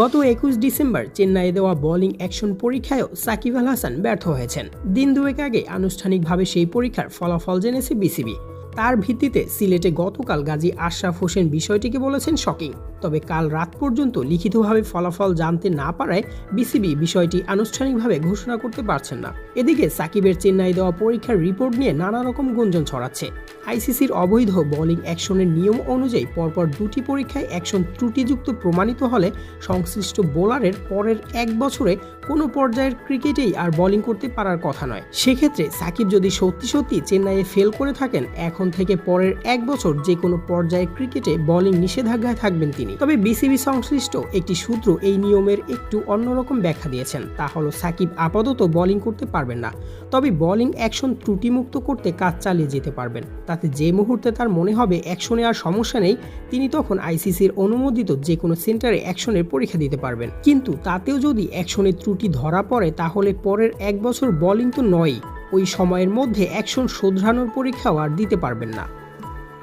গত ২১ ডিসেম্বর চেন্নাইয়ে দেওয়া বোলিং অ্যাকশন পরীক্ষায়ও সাকিব আল হাসান ব্যর্থ হয়েছেন। দিন দুয়েক আগে আনুষ্ঠানিকভাবে সেই পরীক্ষার ফলাফল জেনেছে বিসিবি। তার ভিত্তিতে সিলেটে গতকাল গাজী আশরাফ হোসেন বিষয়টিকে বলেছেন শকিং। তবে কাল রাত পর্যন্ত লিখিতভাবে ফলাফল জানতে না পারায় বিসিবি বিষয়টি আনুষ্ঠানিকভাবে ঘোষণা করতে পারছেন না। এদিকে সাকিবের চেন্নাই দেওয়া পরীক্ষার রিপোর্ট নিয়ে নানা রকম গুঞ্জন ছড়াচ্ছে। আইসিসির অবৈধ বোলিং অ্যাকশনের নিয়ম অনুযায়ী পরপর দুটি পরীক্ষায় অ্যাকশন ত্রুটিযুক্ত প্রমাণিত হলে সংশ্লিষ্ট বোলারের পরের ১ বছরে কোনো পর্যায়ের ক্রিকেটেই আর বোলিং করতে পারার কথা নয়। সেক্ষেত্রে সাকিব যদি সত্যি চেন্নাইয়ে ফেল করে থাকেন, এখন থেকে পরের ১ বছর যে কোনো পর্যায়ে ক্রিকেটে বোলিং নিষেধাজ্ঞায় থাকবেন তিনি। তবে বিসিবি সংশ্লিষ্ট একটি সূত্র এই নিয়মের একটু অন্যরকম ব্যাখ্যা দিয়েছেন। তা হলো সাকিব আপাতত বোলিং করতে পারবেন না, তবে বোলিং অ্যাকশন ত্রুটিমুক্ত করতে কাজ চালিয়ে যেতে পারবেন। তাতে যে মুহূর্তে তার মনে হবে অ্যাকশনে আর সমস্যা নেই, তিনি তখন আইসিসির অনুমোদিত যে কোনো সেন্টারে অ্যাকশনের পরীক্ষা দিতে পারবেন। কিন্তু তাতেও যদি অ্যাকশনের ত্রুটি ধরা পড়ে, তাহলে পরের ১ বছর বোলিং তো নয়ই, ওই সময়ের মধ্যে অ্যাকশন শোধরানোর পরীক্ষাও আর দিতে পারবেন না।